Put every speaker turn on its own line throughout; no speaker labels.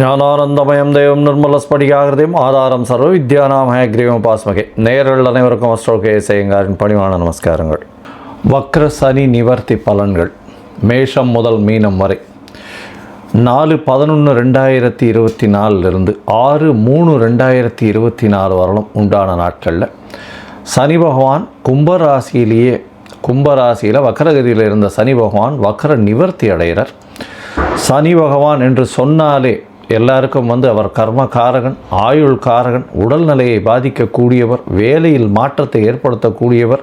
ஞானானந்தமயம் தெய்வம் நிர்மலஸ்படிகாகிருதியும் ஆதாரம் சர்வ வித்யானாம் ஹயக்ரீவம் பாஸ்மகே. நேயர்கள் அனைவருக்கும் அஸ்ட்ரோகே செய்யுங்காரின் பணிவான நமஸ்காரங்கள். வக்ர சனி நிவர்த்தி பலன்கள் மேஷம் முதல் மீனம் வரை 4/11/2024 6/3/2024 வரலும் உண்டான நாட்களில் சனி பகவான் கும்பராசியில் வக்ரகதியில் இருந்த சனி பகவான் வக்ர நிவர்த்தி அடைகிறார். சனி பகவான் என்று சொன்னாலே எல்லாருக்கும் அவர் கர்மகாரகன், ஆயுள் காரகன், உடல்நிலையை பாதிக்கக்கூடியவர், வேலையில் மாற்றத்தை ஏற்படுத்தக்கூடியவர்.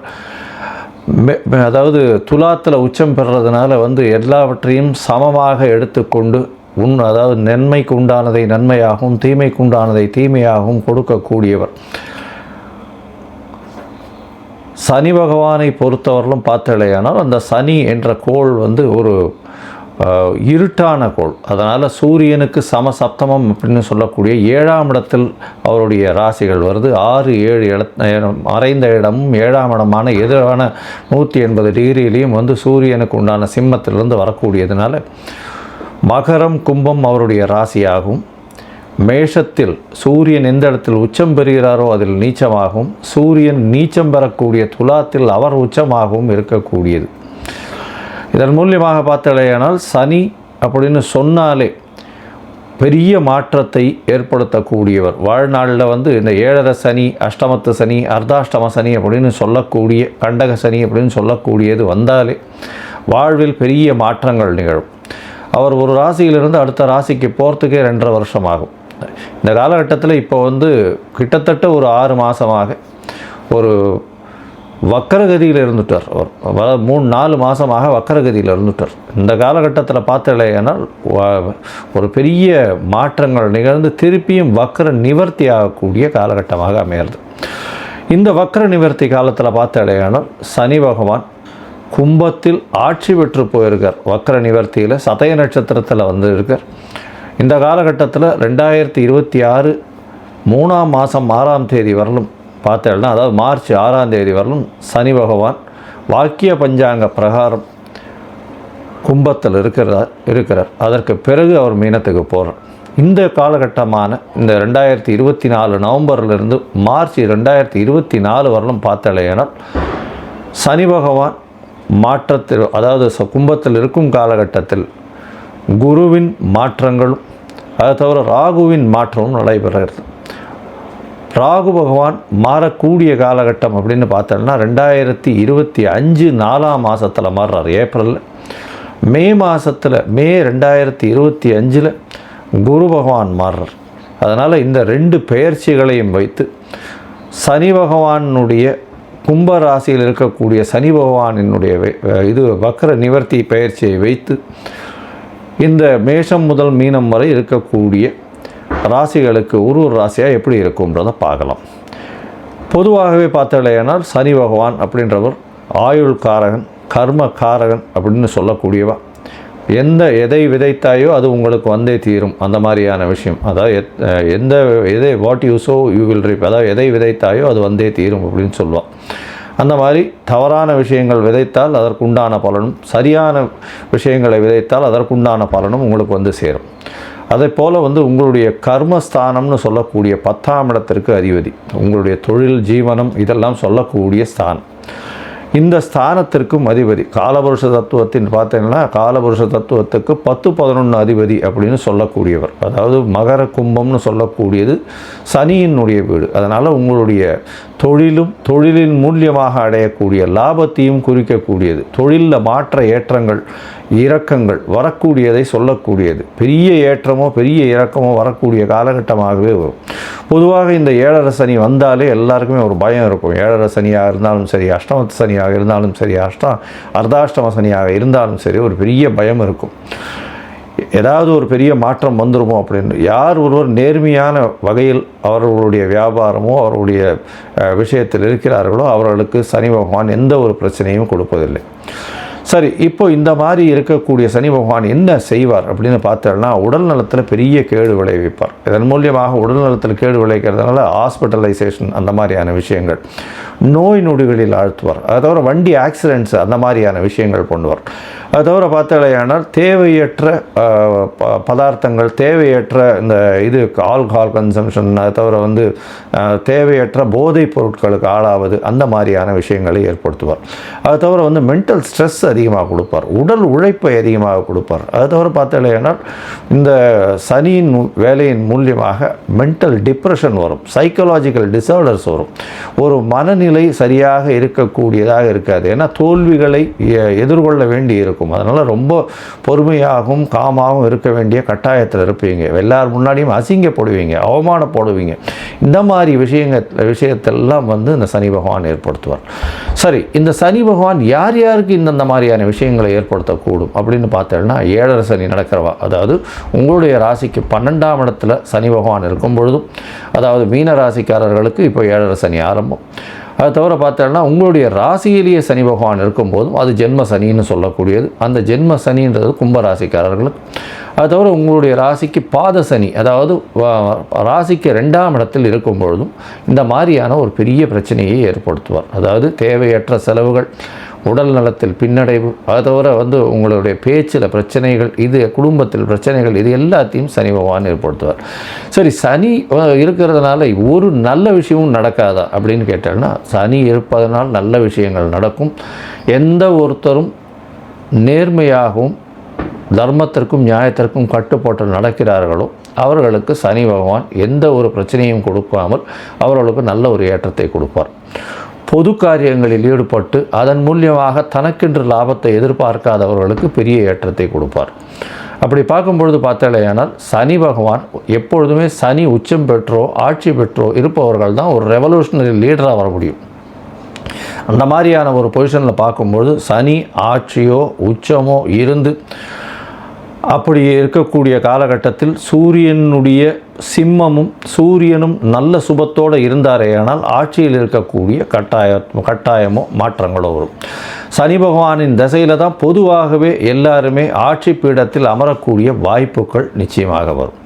அதாவது துலாத்தில் உச்சம் பெறுறதுனால எல்லாவற்றையும் சமமாக எடுத்துக்கொண்டு அதாவது நன்மைக்கு உண்டானதை நன்மையாகவும் தீமைக்கு உண்டானதை தீமையாகவும் கொடுக்கக்கூடியவர். சனி பகவானை பொறுத்தவரையிலும் பார்த்தலையானால் அந்த சனி என்ற கோள் ஒரு இருட்டான கோள். அதனால் சூரியனுக்கு சமசப்தமம் அப்படின்னு சொல்லக்கூடிய 7ஆம் இடத்தில் அவருடைய ராசிகள் வருது. 6, 7 மறைந்த இடமும் 7ஆம் இடமான எதிரான 180 டிகிரியிலையும் சூரியனுக்கு உண்டான சிம்மத்திலிருந்து வரக்கூடியதுனால மகரம் கும்பம் அவருடைய ராசியாகும். மேஷத்தில் சூரியன் எந்த இடத்தில் உச்சம் பெறுகிறாரோ அதில் நீச்சமாகவும், சூரியன் நீச்சம் பெறக்கூடிய துலாத்தில் அவர் உச்சமாகவும் இருக்கக்கூடியது. இதன் மூலியமாக பார்த்தலையானால் சனி அப்படின்னு சொன்னாலே பெரிய மாற்றத்தை ஏற்படுத்தக்கூடியவர். வாழ்நாளில் இந்த 7.5 சனி, அஷ்டமத்து சனி, அர்த்தாஷ்டம சனி அப்படின்னு சொல்லக்கூடிய கண்டக சனி அப்படின்னு சொல்லக்கூடியது வந்தாலே வாழ்வில் பெரிய மாற்றங்கள் நிகழும். அவர் ஒரு ராசியிலிருந்து அடுத்த ராசிக்கு போகிறதுக்கே 2.5 வருஷம் ஆகும். இந்த காலகட்டத்தில் இப்போ கிட்டத்தட்ட ஒரு 6 மாதமாக ஒரு வக்கரகதியில் இருந்துட்டார். அவர் 3-4 மாதமாக வக்கரகதியில் இருந்துட்டார். இந்த காலகட்டத்தில் பார்த்தலையானால் ஒரு பெரிய மாற்றங்கள் நிகழ்ந்து திருப்பியும் வக்கர நிவர்த்தி ஆகக்கூடிய காலகட்டமாக அமையிறது. இந்த வக்கர நிவர்த்தி காலத்தில் பார்த்தலையானால் சனி பகவான் கும்பத்தில் ஆட்சி பெற்று போயிருக்கார். வக்கர நிவர்த்தியில் சதய நட்சத்திரத்தில் இருக்கார். இந்த காலகட்டத்தில் 2026 3ஆம் மாதம் 6ஆம் தேதி வரலும் பார்த்தேன்னா, அதாவது மார்ச் 6ஆம் தேதி வரலும் சனி பகவான் வாக்கிய பஞ்சாங்க பிரகாரம் கும்பத்தில் இருக்கிறார். அதற்கு பிறகு அவர் மீனத்துக்கு போகிறார். இந்த காலகட்டமான இந்த 2024 நவம்பரிலிருந்து மார்ச் 2024 வரலும் பார்த்தலையானால் சனி பகவான் மாற்றத்தில், அதாவது கும்பத்தில் இருக்கும் காலகட்டத்தில் குருவின் மாற்றங்களும் அதை தவிர ராகுவின் மாற்றமும் நடைபெறுகிறது. ராகு பகவான் மாறக்கூடிய காலகட்டம் அப்படின்னு பார்த்தோம்னா 2025 4ஆம் மாதத்தில் மாறுறார். ஏப்ரலில். மே மாதத்தில் மே 2025 குரு பகவான் மாறுறார். அதனால் இந்த 2 பெயர்ச்சிகளையும் வைத்து சனி பகவானுடைய கும்பராசியில் இருக்கக்கூடிய சனி பகவானினுடைய வக்ர நிவர்த்தி பெயர்ச்சியை வைத்து இந்த மேஷம் முதல் மீனம் வரை இருக்கக்கூடிய ராசிகளுக்கு ஒரு ராசியாக எப்படி இருக்கும்ன்றதை பார்க்கலாம். பொதுவாகவே பார்த்தலையானால் சனி பகவான் அப்படின்றவர் ஆயுள் காரகன், கர்ம காரகன் அப்படின்னு சொல்லக்கூடியவா. எதை விதைத்தாயோ அது உங்களுக்கு வந்தே தீரும், அந்த மாதிரியான விஷயம். அதாவது what you so you will ரீப், அதாவது எதை விதைத்தாயோ அது வந்தே தீரும் அப்படின்னு சொல்லுவாள். அந்த மாதிரி தவறான விஷயங்கள் விதைத்தால் அதற்குண்டான பலனும், சரியான விஷயங்களை விதைத்தால் அதற்குண்டான பலனும் உங்களுக்கு சேரும். அதே போல் உங்களுடைய கர்மஸ்தானம்னு சொல்லக்கூடிய 10ஆம் இடத்திற்கு அதிபதி, உங்களுடைய தொழில், ஜீவனம் இதெல்லாம் சொல்லக்கூடிய ஸ்தானம். இந்த ஸ்தானத்திற்கும் அதிபதி காலபுருஷ தத்துவத்தின் பார்த்தீங்கன்னா காலபுருஷ தத்துவத்துக்கு 10-11 அதிபதி அப்படின்னு சொல்லக்கூடியவர். அதாவது மகர கும்பம்னு சொல்லக்கூடியது சனியினுடைய வீடு. அதனால் உங்களுடைய தொழிலின் மூலியமாக அடையக்கூடிய லாபத்தையும் குறிக்கக்கூடியது. தொழிலில் மாற்ற ஏற்றங்கள் இறக்கங்கள் வரக்கூடியதை சொல்லக்கூடியது. பெரிய ஏற்றமோ பெரிய இறக்கமோ வரக்கூடிய காலகட்டமாகவே வரும். பொதுவாக இந்த 7.5 சனி வந்தாலே எல்லாருக்குமே ஒரு பயம் இருக்கும். 7.5 சனியாக இருந்தாலும் சரி, அஷ்டமத்து சனியாக இருந்தாலும் சரி, அர்த்தாஷ்டம சனியாக இருந்தாலும் சரி, ஒரு பெரிய பயம் இருக்கும். ஏதாவது ஒரு பெரிய மாற்றம் வந்துடுமோ அப்படின்னு. யார் ஒருவர் நேர்மையான வகையில் அவர்களுடைய வியாபாரமோ அவருடைய விஷயத்தில் இருக்கிறார்களோ அவர்களுக்கு சனி பகவான் எந்த ஒரு பிரச்சனையும் கொடுப்பதில்லை. சரி, இப்போ இந்த மாதிரி இருக்கக்கூடிய சனி பகவான் என்ன செய்வார் அப்படின்னு பார்த்தோம்னா உடல் நலத்தில் பெரிய கேடு விளைவிப்பார். இதன் மூலியமாக உடல் நலத்தில் கேடு விளைவிக்கிறதுனால ஹாஸ்பிட்டலைசேஷன் அந்த மாதிரியான விஷயங்கள், நோய் நொடிகளில் ஆழ்த்துவார். அதை தவிர வண்டி ஆக்சிடென்ட்ஸ் அந்த மாதிரியான விஷயங்கள் பண்ணுவார். அது தவிர பார்த்தாலேயானால் தேவையற்ற பதார்த்தங்கள், தேவையற்ற இந்த இது ஆல்கஹால் கன்சம்ஷன், அது தவிர வந்து தேவையற்ற போதைப் பொருட்களுக்கு ஆளாவது, அந்த மாதிரியான விஷயங்களை ஏற்படுத்துவார். அது தவிர வந்து மென்டல் ஸ்ட்ரெஸ் அதிகமாக கொடுப்பார், உடல் உழைப்பை அதிகமாக கொடுப்பார். அது தவிர பார்த்தாலேயானால் இந்த சனியின் வேலையின் மூலியமாக மென்டல் டிப்ரெஷன் வரும், சைக்கலாஜிக்கல் டிசார்டர்ஸ் வரும், ஒரு மனநிலை சரியாக இருக்கக்கூடியதாக இருக்காது. ஏன்னா தோல்விகளை எதிர்கொள்ள வேண்டி இருக்கும். அதனால் ரொம்ப பொறுமையாகவும் காமாகவும் இருக்க வேண்டிய கட்டாயத்தில் இருப்பீங்க. எல்லார் முன்னாடியும் அசிங்கப்படுவீங்க, அவமானப்படுவீங்க. இந்த மாதிரி விஷயத்தெல்லாம் வந்து இந்த சனி பகவான் ஏற்படுத்துவார். சரி, இந்த சனி பகவான் யார் யாருக்கு இந்த மாதிரியான விஷயங்களை ஏற்படுத்தக்கூடும் அப்படின்னு பார்த்தோம்னா, 7.5 சனி நடக்கிறவா, அதாவது உங்களுடைய ராசிக்கு 12ஆம் இடத்துல சனி பகவான் இருக்கும் பொழுதும், அதாவது மீன ராசிக்காரர்களுக்கு இப்போ 7.5 சனி ஆரம்பம். அது தவிர பார்த்தோம்னா உங்களுடைய ராசியிலேயே சனி பகவான் இருக்கும்போதும் அது ஜென்ம சனின்னு சொல்லக்கூடியது. அந்த ஜென்ம சனின்றது கும்பராசிக்காரர்களுக்கு. அது தவிர உங்களுடைய ராசிக்கு பாத சனி, அதாவது ராசிக்கு 2ஆம் இடத்தில் இருக்கும் பொழுதும் இந்த மாதிரியான ஒரு பெரிய பிரச்சனையை ஏற்படுத்துவார். அதாவது தேவையற்ற செலவுகள், உடல் நலத்தில் பின்னடைவு, அது தவிர வந்து உங்களுடைய பேச்சில் பிரச்சனைகள், இது குடும்பத்தில் பிரச்சனைகள், இது எல்லாத்தையும் சனி பகவான் ஏற்படுத்துவார். சரி, சனி இருக்கிறதுனால ஒரு நல்ல விஷயமும் நடக்காதா அப்படின்னு கேட்டாங்கன்னா, சனி இருப்பதனால் நல்ல விஷயங்கள் நடக்கும். எந்த ஒருத்தரும் நேர்மையாகவும் தர்மத்திற்கும் நியாயத்திற்கும் கட்டுப்பாட்டு நடக்கிறார்களோ அவர்களுக்கு சனி பகவான் எந்த ஒரு பிரச்சனையும் கொடுக்காமல் அவர்களுக்கு நல்ல ஒரு ஏற்றத்தை கொடுப்பார். பொது காரியங்களில் ஈடுபட்டு அதன் மூலியமாக தனக்கென்று லாபத்தை எதிர்பார்க்காதவர்களுக்கு பெரிய ஏற்றத்தை கொடுப்பார். அப்படி பார்க்கும்பொழுது பார்த்தாலேயானால் சனி பகவான் எப்பொழுதுமே சனி உச்சம் பெற்றோ ஆட்சி பெற்றோ இருப்பவர்கள் தான் ஒரு ரெவல்யூஷனரி லீடராக வர முடியும். அந்த மாதிரியான ஒரு பொசிஷனில் பார்க்கும்பொழுது சனி ஆட்சியோ உச்சமோ இருந்து அப்படி இருக்கக்கூடிய காலகட்டத்தில் சூரியனுடைய சிம்மமும் சூரியனும் நல்ல சுபத்தோடு இருந்தாரேயானால் ஆட்சியில் இருக்கக்கூடிய கட்டாயமோ மாற்றங்களோ வரும். சனி பகவானின் திசையில் தான் பொதுவாகவே எல்லாருமே ஆட்சி பீடத்தில் அமரக்கூடிய வாய்ப்புகள் நிச்சயமாக வரும்.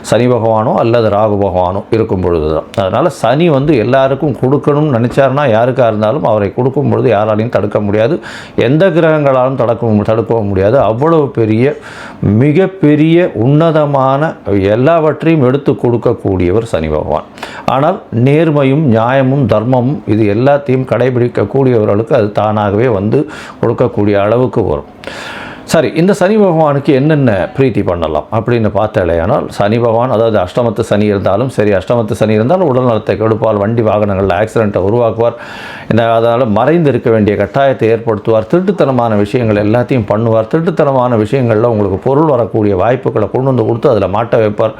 சனி பகவானோ அல்லது ராகு பகவானோ இருக்கும் பொழுது தான். அதனால் சனி வந்து எல்லாருக்கும் கொடுக்கணும்னு நினச்சாருன்னா யாருக்காக இருந்தாலும் அவரை கொடுக்கும் பொழுது யாராலையும் தடுக்க முடியாது, எந்த கிரகங்களாலும் தடுக்கவும் முடியாது. அவ்வளவு பெரிய மிகப்பெரிய உன்னதமான எல்லாவற்றையும் எடுத்து கொடுக்கக்கூடியவர் சனி பகவான். ஆனால் நேர்மையும் நியாயமும் தர்மமும் இது எல்லாத்தையும் கடைபிடிக்கக்கூடியவர்களுக்கு அது தானாகவே வந்து கொடுக்கக்கூடிய அளவுக்கு வரும். சரி, இந்த சனி பகவானுக்கு என்னென்ன பிரீத்தி பண்ணலாம் அப்படின்னு பார்த்தாலேயானால், சனி பகவான் அதாவது அஷ்டமத்து சனி இருந்தாலும் சரி, அஷ்டமத்து சனி இருந்தாலும் உடல் நலத்தை கெடுப்பார், வண்டி வாகனங்களில் ஆக்சிடெண்ட்டை உருவாக்குவார், அதனால் மறைந்து இருக்க வேண்டிய கட்டாயத்தை ஏற்படுத்துவார், திருட்டுத்தனமான விஷயங்கள் எல்லாத்தையும் பண்ணுவார், திருட்டுத்தனமான விஷயங்களில் உங்களுக்கு பொருள் வரக்கூடிய வாய்ப்புகளை கொண்டு வந்து கொடுத்து அதில் மாட்ட வைப்பார்.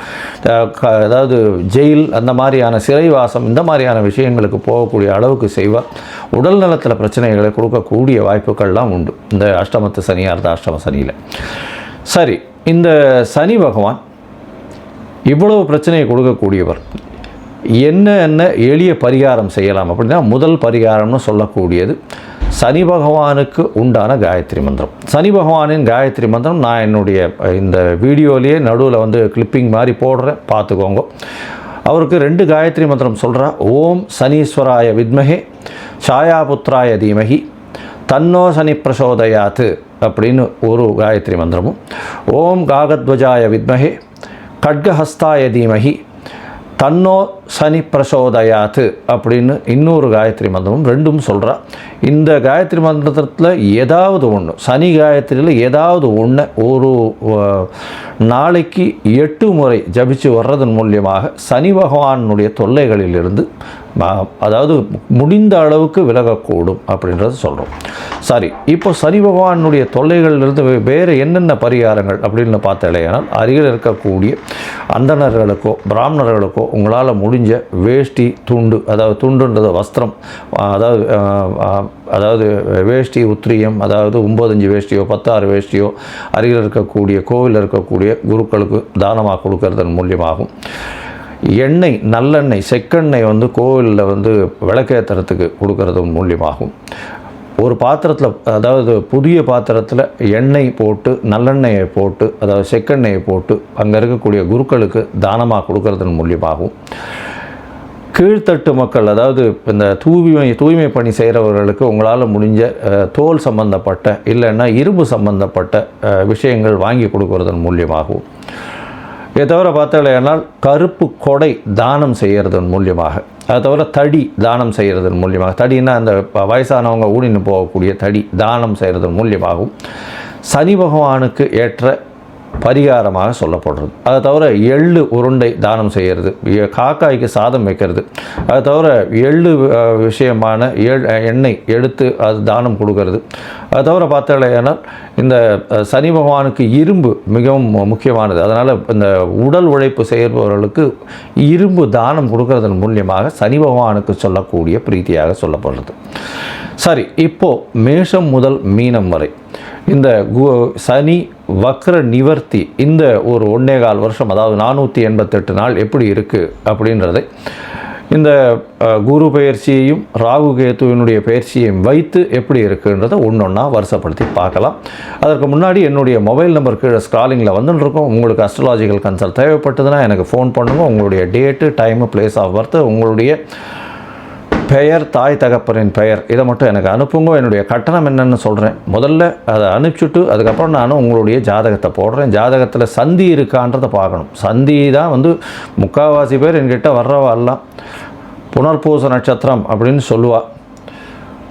அதாவது ஜெயில், அந்த மாதிரியான சிறைவாசம், இந்த மாதிரியான விஷயங்களுக்கு போகக்கூடிய அளவுக்கு செய்வார். உடல் நலத்தில் பிரச்சனைகளை கொடுக்கக்கூடிய வாய்ப்புகள்லாம் உண்டு இந்த அஷ்டமத்து சனியாக இருந்தால் அஷ்டம சனியில். சரி, இந்த சனி பகவான் இவ்வளவு பிரச்சனையை கொடுக்கக்கூடியவர். என்ன எளிய பரிகாரம் செய்யலாம் அப்படின்னா, முதல் பரிகாரம்னு சொல்லக்கூடியது சனி பகவானுக்கு உண்டான காயத்ரி மந்திரம். சனி பகவானின் காயத்ரி மந்திரம் நான் என்னுடைய இந்த வீடியோலேயே நடுவில் வந்து கிளிப்பிங் மாதிரி போடுறேன், பார்த்துக்கோங்க. அவருக்கு 2 காயத்ரி மந்திரம் சொல்கிறா. ஓம் சனீஸ்வராய வித்மஹே சாயாபுத்ராய தீமஹி தன்னோ சனி பிரசோதயாத்து அப்படின்னு ஒரு காயத்ரி மந்திரமும், ஓம் காகத்வஜாய வித்மஹே கட்கஹஸ்தாய தீமஹி தன்னோ சனி பிரசோதயாத்து அப்படின்னு இன்னொரு காயத்ரி மந்திரமும் 2ம் சொல்கிறா. இந்த காயத்ரி மந்திரத்தில் ஏதாவது ஒன்று, சனி காயத்ரியில் ஏதாவது ஒன்று ஒரு நாளைக்கு 8 முறை ஜபிச்சு வர்றதன் மூலியமாக சனி பகவானுடைய தொல்லைகளிலிருந்து அதாவது முடிந்த அளவுக்கு விலகக்கூடும் அப்படின்றது சொல்கிறோம். சரி, இப்போ சனி பகவானுடைய தொல்லைகளிலிருந்து வேறு என்னென்ன பரிகாரங்கள் அப்படின்னு பார்த்தாலேயானால், அருகில் இருக்கக்கூடிய அந்தணர்களுக்கோ பிராமணர்களுக்கோ உங்களால் முடிஞ்ச வேஷ்டி துண்டு, அதாவது துண்டுன்றது வஸ்திரம், அதாவது வேஷ்டி உத்திரியம், அதாவது 9 வேஷ்டியோ 16 வேஷ்டியோ அருகில் இருக்கக்கூடிய கோவிலில் இருக்கக்கூடிய குருக்களுக்கு தானமாக கொடுக்கறதன் மூலியமாகும். எண்ணெய், நல்லெண்ணெய், செக்கெண்ணெய் வந்து கோவிலில் வந்து விளக்கேற்றுறதுக்கு கொடுக்கறது மூலியமாகும். ஒரு பாத்திரத்தில், அதாவது புதிய பாத்திரத்தில் எண்ணெய் போட்டு நல்லெண்ணெயை போட்டு, அதாவது செக்கெண்ணெயை போட்டு அங்கே இருக்கக்கூடிய குருக்களுக்கு தானமாக கொடுக்கறதன் மூலியமாகும். கீழ்த்தட்டு மக்கள், அதாவது இந்த தூய்மை பணி செய்கிறவர்களுக்கு உங்களால் முடிஞ்ச தோல் சம்பந்தப்பட்ட இல்லைன்னா இரும்பு சம்பந்தப்பட்ட விஷயங்கள் வாங்கி கொடுக்கறதன் மூலியமாகவும், இதை தவிர பார்த்தாலேனால் கருப்பு கொடை தானம் செய்கிறதன் மூலியமாக, அதை தவிர தடி தானம் செய்கிறதன் மூலியமாக, தடின்னா அந்த வயசானவங்க ஊனின்னு போகக்கூடிய தடி தானம் செய்கிறதன் மூலியமாகவும் சனி பகவானுக்கு ஏற்ற பரிகாரமாக சொல்லப்படுறது. அதை தவிர எள்ளு உருண்டை தானம் செய்கிறது, காக்காய்க்கு சாதம் வைக்கிறது, அதை தவிர எள்ளு விஷயமான எண்ணெய் எடுத்து அது தானம் கொடுக்கறது. அதை தவிர பார்த்தாலேனால் இந்த சனி பகவானுக்கு இரும்பு மிகவும் முக்கியமானது. அதனால் இந்த உடல் உழைப்பு செய்பவர்களுக்கு இரும்பு தானம் கொடுக்கறதன் மூலியமாக சனி பகவானுக்கு சொல்லக்கூடிய பிரீத்தியாக சொல்லப்படுறது. சரி, இப்போது மேஷம் முதல் மீனம் வரை இந்த சனி வக்ர நிவர்த்தி இந்த ஒரு 1.25 வருஷம், அதாவது 488 நாள் எப்படி இருக்குது அப்படின்றதை இந்த குரு பெயர்ச்சியையும் ராகு கேத்துவினுடைய பெயர்ச்சியையும் வைத்து எப்படி இருக்குன்றதை ஒன்றொன்னா வருஷப்படுத்தி பார்க்கலாம். அதற்கு முன்னாடி என்னுடைய மொபைல் நம்பர் கீழே ஸ்க்ராலிங்கில் வந்துட்டுருக்கோம். உங்களுக்கு அஸ்ட்ராலாஜிக்கல் கன்சல்ட் தேவைப்பட்டதுன்னா எனக்கு ஃபோன் பண்ணுங்கள். உங்களுடைய date, time, place of birth, உங்களுடைய பெயர், தாய் தகப்பனின் பெயர், இதை மட்டும் எனக்கு அனுப்புங்க. என்னுடைய கட்டணம் என்னென்னு சொல்கிறேன். முதல்ல அதை அனுப்பிச்சுட்டு அதுக்கப்புறம் நான் உங்களுடைய ஜாதகத்தை போடுறேன். ஜாதகத்தில் சந்தி இருக்கான்றதை பார்க்கணும். சந்தி தான் முக்கால்வாசி பேர் என்கிட்ட வர்றவாலாம் புனர்பூச நட்சத்திரம் அப்படின்னு சொல்லுவாள்.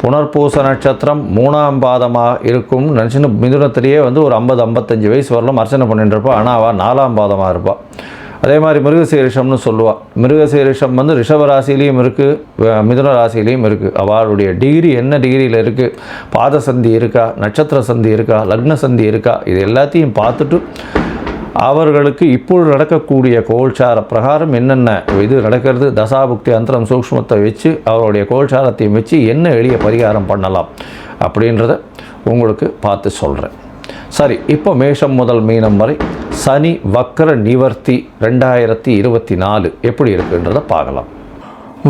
புனர்பூச நட்சத்திரம் 3ஆம் பாதமாக இருக்கும்னு நினச்சின்னு மிதுனத்திலேயே ஒரு 50-55 வயசு வரலாம் அர்ச்சனை பண்ணிட்டு இருப்பாள். ஆனால் அவள் 4ஆம் பாதமாக இருப்பாள். அதே மாதிரி மிருகசீரிஷம்னு சொல்லுவாள். மிருகசீரிஷம் ரிஷப ராசிலையும் இருக்குது, மிதுன ராசிலையும் இருக்குது. அவளுடைய டிகிரி என்ன டிகிரியில் இருக்குது, பாத சந்தி இருக்கா, நட்சத்திர சந்தி இருக்கா, லக்ன சந்தி இருக்கா, இது எல்லாத்தையும் பார்த்துட்டு அவர்களுக்கு இப்பொழுது நடக்கக்கூடிய கோல்சார பிரகாரம் என்னென்ன இது நடக்கிறது, தசாபுக்தி அந்தரம் சூக்ஷ்மத்தை வச்சு அவருடைய கோல்சாரத்தையும் வச்சு என்ன எளிய பரிகாரம் பண்ணலாம் அப்படின்றத உங்களுக்கு பார்த்து சொல்கிறேன். சரி, இப்போ மேஷம் முதல் மீனம் வரை சனி வக்ர நிவர்த்தி 2024 எப்படி இருக்குன்றதை பார்க்கலாம்.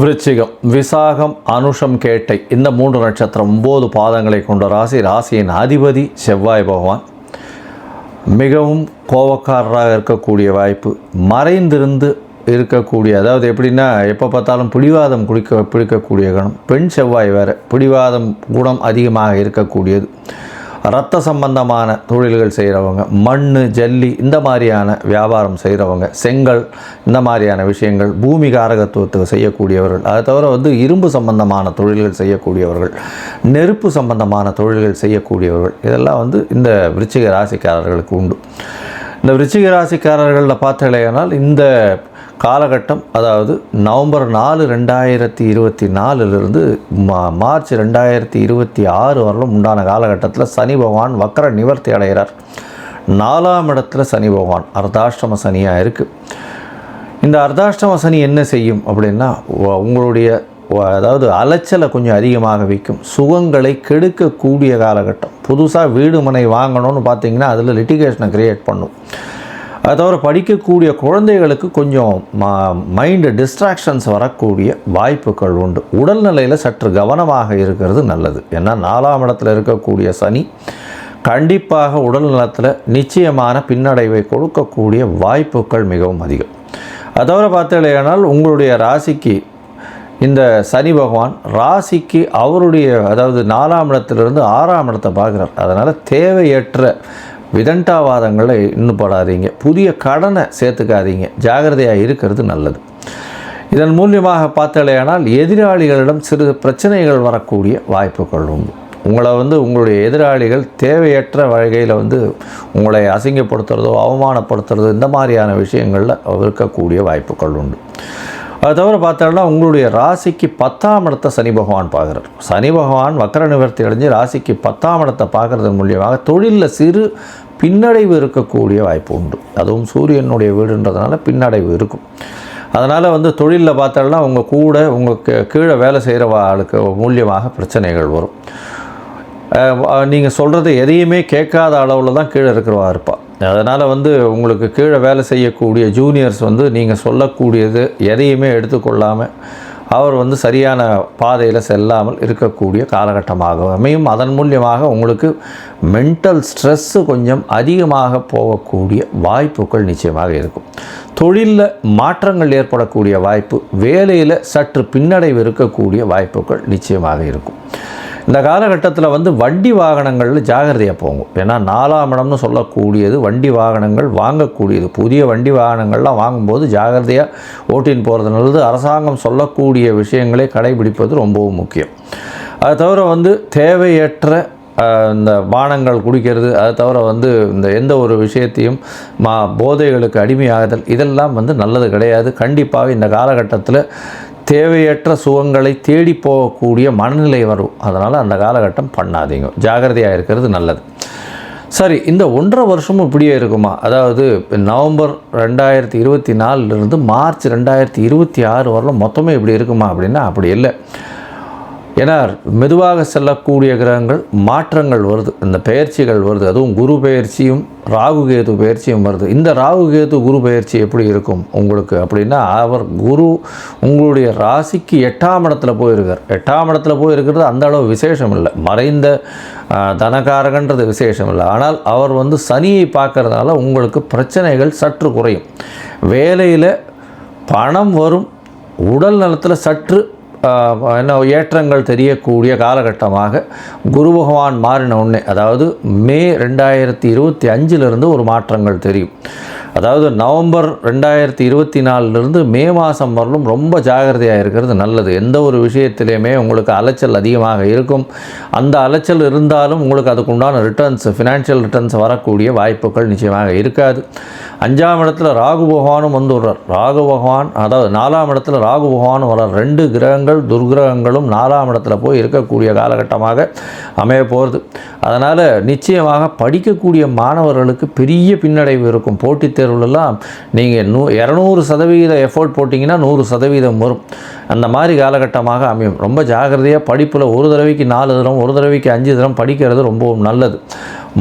விருச்சிகம், விசாகம், அனுஷம், கேட்டை இந்த 3 நட்சத்திரம் 9 பாதங்களை கொண்ட ராசி. ராசியின் அதிபதி செவ்வாய் பகவான். மிகவும் கோபக்காரராக இருக்கக்கூடிய வாய்ப்பு, மறைந்திருந்து இருக்கக்கூடிய, அதாவது எப்படின்னா எப்போ பார்த்தாலும் பிடிவாதம் பிடிக்கக்கூடிய குணம். பெண் செவ்வாய் வேறு, பிடிவாதம் குணம் அதிகமாக இருக்கக்கூடியது. இரத்த சம்பந்தமான தொழில்கள் செய்கிறவங்க, மண், ஜல்லி இந்த மாதிரியான வியாபாரம் செய்கிறவங்க, செங்கல் இந்த மாதிரியான விஷயங்கள், பூமி காரகத்துவத்துக்கு செய்யக்கூடியவர்கள், அதை தவிர இரும்பு சம்பந்தமான தொழில்கள் செய்யக்கூடியவர்கள், நெருப்பு சம்பந்தமான தொழில்கள் செய்யக்கூடியவர்கள், இதெல்லாம் இந்த விருச்சிக ராசிக்காரர்களுக்கு உண்டு. இந்த விருச்சிக ராசிக்காரர்களில் பார்த்தீங்கன்னா இந்த காலகட்டம், அதாவது நவம்பர் 4, 2024 மார்ச் 2026 வரலும் உண்டான காலகட்டத்தில் சனி பகவான் வக்ர நிவர்த்தி அடைகிறார். 4ஆம் இடத்துல சனி பகவான் அர்த்தாஷ்டம சனியாக இருக்குது. இந்த அர்த்தாஷ்டம சனி என்ன செய்யும் அப்படின்னா, உங்களுடைய அதாவது அலைச்சலை கொஞ்சம் அதிகமாக வைக்கும், சுகங்களை கெடுக்கக்கூடிய காலகட்டம். புதுசாக வீடு மனை வாங்கணும்னு பார்த்தீங்கன்னா அதில் லிட்டிகேஷனை க்ரியேட் பண்ணும். அதை தவிர படிக்கக்கூடிய குழந்தைகளுக்கு கொஞ்சம் மைண்டு டிஸ்ட்ராக்ஷன்ஸ் வரக்கூடிய வாய்ப்புகள் உண்டு. உடல்நிலையில் சற்று கவனமாக இருக்கிறது நல்லது. ஏன்னா 4ஆம் இடத்துல இருக்கக்கூடிய சனி கண்டிப்பாக உடல் நலத்தில் நிச்சயமான பின்னடைவை கொடுக்கக்கூடிய வாய்ப்புகள் மிகவும் அதிகம். அதை தவிர பார்த்தீங்கன்னா உங்களுடைய ராசிக்கு இந்த சனி பகவான் ராசிக்கு அவருடைய, அதாவது 4ஆம் இடத்துலேருந்து 6ஆம் இடத்தை பார்க்குறார். அதனால் தேவையற்ற விதண்டாவாதங்களை இன்னும் படாதீங்க, புதிய கடனை சேர்த்துக்காதீங்க, ஜாகிரதையாக இருக்கிறது நல்லது. இதன் மூலியமாக பார்த்தாலேயானால் எதிராளிகளிடம் சிறு பிரச்சனைகள் வரக்கூடிய வாய்ப்புகள் உண்டு. உங்களை உங்களுடைய எதிராளிகள் தேவையற்ற வகையில் உங்களை அசிங்கப்படுத்துறதோ அவமானப்படுத்துறதோ இந்த மாதிரியான விஷயங்களில் இருக்கக்கூடிய வாய்ப்புகள் உண்டு. அது தவிர பார்த்தோம்னா உங்களுடைய ராசிக்கு 10ஆம் இடத்தை சனி பகவான் பார்க்குறார். சனி பகவான் வக்ர நிவர்த்தி அடைஞ்சு ராசிக்கு 10ஆம் இடத்தை பார்க்குறதன் மூலியமாக தொழிலில் சிறு பின்னடைவு இருக்கக்கூடிய வாய்ப்பு உண்டு. அதுவும் சூரியனுடைய வீடுன்றதுனால பின்னடைவு இருக்கும். அதனால் தொழிலில் பார்த்தோம்னா உங்கள் கூட உங்களுக்கு கீழே வேலை செய்கிற ஆளுக்கு மூலியமாக பிரச்சனைகள் வரும். நீங்கள் சொல்கிறது எதையுமே கேட்காத அளவில் தான் கீழே இருக்கிறவா இருப்பாள். அதனால் உங்களுக்கு கீழே வேலை செய்யக்கூடிய ஜூனியர்ஸ் நீங்கள் சொல்லக்கூடியது எதையுமே எடுத்துக்கொள்ளாமல் அவர் வந்து சரியான பாதையில் செல்லாமல் இருக்கக்கூடிய காலகட்டமாக அமையும். அதன் மூலியமாக உங்களுக்கு மென்டல் ஸ்ட்ரெஸ்ஸு கொஞ்சம் அதிகமாக போகக்கூடிய வாய்ப்புகள் நிச்சயமாக இருக்கும். தொழிலில் மாற்றங்கள் ஏற்படக்கூடிய வாய்ப்பு, வேலையில் சற்று பின்னடைவு இருக்கக்கூடிய வாய்ப்புகள் நிச்சயமாக இருக்கும். இந்த காலகட்டத்தில் வந்து வண்டி வாகனங்களில் ஜாகிரதையாக போகும். ஏன்னா 4ஆம் இடம்னு சொல்லக்கூடியது வண்டி வாகனங்கள் வாங்கக்கூடியது. புதிய வண்டி வாகனங்கள்லாம் வாங்கும்போது ஜாகிரதையாக ஓட்டின்னு போகிறது நல்லது. அரசாங்கம் சொல்லக்கூடிய விஷயங்களை கடைபிடிப்பது ரொம்பவும் முக்கியம். அது தவிர வந்து தேவையற்ற இந்த பானங்கள் குடிக்கிறது, அது தவிர வந்து இந்த எந்த ஒரு விஷயத்தையும் போதைகளுக்கு அடிமையாகுதல், இதெல்லாம் வந்து நல்லது கிடையாது. கண்டிப்பாக இந்த காலகட்டத்தில் தேவையற்ற சுகங்களை தேடி போகக்கூடிய மனநிலை வரும். அதனால் அந்த காலகட்டம் பண்ணாதீங்க, ஜாகிரதையாக இருக்கிறது நல்லது. சரி, இந்த 1.5 வருஷமும் இப்படியே இருக்குமா? அதாவது நவம்பர் 2024 மார்ச் 2026 வரலும் மொத்தமே இப்படி இருக்குமா அப்படின்னா அப்படி இல்லை. ஏன்னா மெதுவாக செல்லக்கூடிய கிரகங்கள் மாற்றங்கள் வருது, இந்த பெயர்ச்சிகள் வருது. அதுவும் குரு பெயர்ச்சியும் ராகு கேது பெயர்ச்சியும் வருது. இந்த ராகு கேது குரு பெயர்ச்சி எப்படி இருக்கும் உங்களுக்கு அப்படின்னா, அவர் குரு உங்களுடைய ராசிக்கு 8ஆம் இடத்துல போயிருக்கார். 8ஆம் இடத்துல போயிருக்கிறது அந்த அளவு விசேஷம் இல்லை, மறைந்த தனகாரகன்றது விசேஷம் இல்லை. ஆனால் அவர் வந்து சனியை பார்க்கறதுனால உங்களுக்கு பிரச்சனைகள் சற்று குறையும். வேலையில் பணம் வரும், உடல் நலத்தில் சற்று ஏற்றங்கள் தெரியக்கூடிய காலகட்டமாக குரு பகவான் மாறின உடனே, அதாவது மே 2025 ஒரு மாற்றங்கள் தெரியும். அதாவது நவம்பர் 2024 மே மாதம் வரலும் ரொம்ப ஜாகிரதையாக இருக்கிறது நல்லது. எந்த ஒரு விஷயத்திலையுமே உங்களுக்கு அலைச்சல் அதிகமாக இருக்கும். அந்த அலைச்சல் இருந்தாலும் உங்களுக்கு அதுக்குண்டான ரிட்டர்ன்ஸ், ஃபினான்ஷியல் ரிட்டர்ன்ஸ் வரக்கூடிய வாய்ப்புகள் நிச்சயமாக இருக்காது. 5ஆம் இடத்துல ராகு பகவானும் வந்து வர்றார். ராகு பகவான், அதாவது 4ஆம் இடத்துல ராகு பகவானும் வர்றார். 2 கிரகங்கள் துர்கிரகங்களும் 4ஆம் இடத்துல போய் இருக்கக்கூடிய காலகட்டமாக அமைய போகிறது. அதனால் நிச்சயமாக படிக்கக்கூடிய மாணவர்களுக்கு பெரிய பின்னடைவு இருக்கும். போட்டித் தேர்வுலலாம் நீங்கள் 200% எஃபோர்ட் போட்டிங்கன்னா 100% வரும். அந்த மாதிரி காலகட்டமாக அமையும். ரொம்ப ஜாகிரதையாக படிப்பில் ஒரு தடவைக்கு 4 தரம், ஒரு தடவைக்கு 5 தரம் படிக்கிறது ரொம்பவும் நல்லது.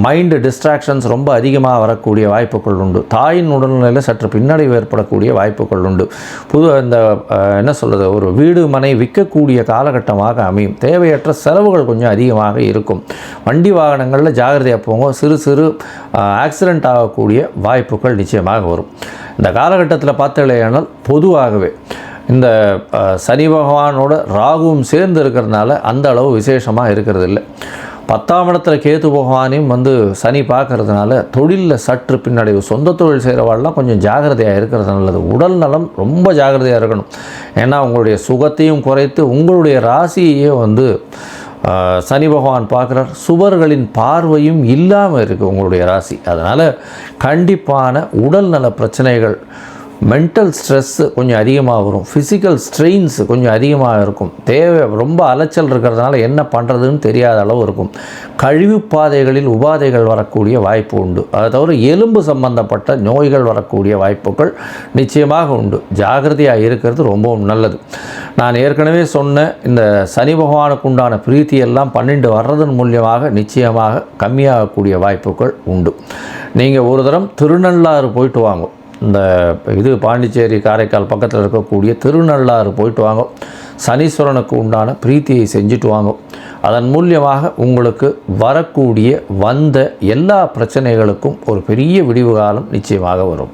மைண்டு டிஸ்ட்ராக்ஷன்ஸ் ரொம்ப அதிகமாக வரக்கூடிய வாய்ப்புகள் உண்டு. தாயின் உடல்நிலையில் சற்று பின்னடைவு ஏற்படக்கூடிய வாய்ப்புகள் உண்டு. இந்த என்ன சொல்கிறது, ஒரு வீடு மனை விற்கக்கூடிய காலகட்டமாக அமையும். தேவையற்ற செலவுகள் கொஞ்சம் அதிகமாக இருக்கும். வண்டி வாகனங்களில் ஜாகிரதையாக போங்க. சிறு சிறு ஆக்சிடெண்ட் ஆகக்கூடிய வாய்ப்புகள் நிச்சயமாக வரும். இந்த காலகட்டத்தில் பார்த்தீங்களேனால் பொதுவாகவே இந்த சனி பகவானோட ராகுவும் சேர்ந்து இருக்கிறதுனால அந்த அளவு விசேஷமாக இருக்கிறது இல்லை. 10ஆம் இடத்துல கேது பகவானையும் வந்து சனி பார்க்கறதுனால தொழிலில் சற்று பின்னடைவு. சொந்த தொழில் செய்கிறவாள்லாம் கொஞ்சம் ஜாகிரதையாக இருக்கிறது நல்லது. உடல் நலம் ரொம்ப ஜாகிரதையாக இருக்கணும். ஏன்னா உங்களுடைய சுகத்தையும் குறைத்து உங்களுடைய ராசியையே வந்து சனி பகவான் பார்க்குறார். சுவர்களின் பார்வையும் இல்லாமல் இருக்குது உங்களுடைய ராசி. அதனால் கண்டிப்பான உடல் நல பிரச்சனைகள், மென்டல் ஸ்ட்ரெஸ்ஸு கொஞ்சம் அதிகமாக வரும். ஃபிசிக்கல் ஸ்ட்ரெயின்ஸு கொஞ்சம் அதிகமாக இருக்கும். ரொம்ப அலைச்சல் இருக்கிறதுனால என்ன பண்ணுறதுன்னு தெரியாத அளவு இருக்கும். கழிவு பாதைகளில் உபாதைகள் வரக்கூடிய வாய்ப்பு உண்டு. அதை தவிர எலும்பு சம்பந்தப்பட்ட நோய்கள் வரக்கூடிய வாய்ப்புகள் நிச்சயமாக உண்டு. ஜாகிரதையாக இருக்கிறது ரொம்பவும் நல்லது. நான் ஏற்கனவே சொன்ன இந்த சனி பகவானுக்கு உண்டான பிரீத்தியெல்லாம் 12 வர்றதன் மூலியமாக நிச்சயமாக கம்மியாகக்கூடிய வாய்ப்புகள் உண்டு. நீங்கள் ஒரு தரம் திருநள்ளாறு போயிட்டு வாங்க. இந்த பாண்டிச்சேரி காரைக்கால் பக்கத்தில் இருக்கக்கூடிய திருநள்ளாறு போயிட்டு வாங்க. சனீஸ்வரனுக்கு உண்டான பிரீத்தியை செஞ்சுட்டு வாங்க. அதன் மூலியமாக உங்களுக்கு வரக்கூடிய வந்த எல்லா பிரச்சனைகளுக்கும் ஒரு பெரிய விடிவு காலம் நிச்சயமாக வரும்.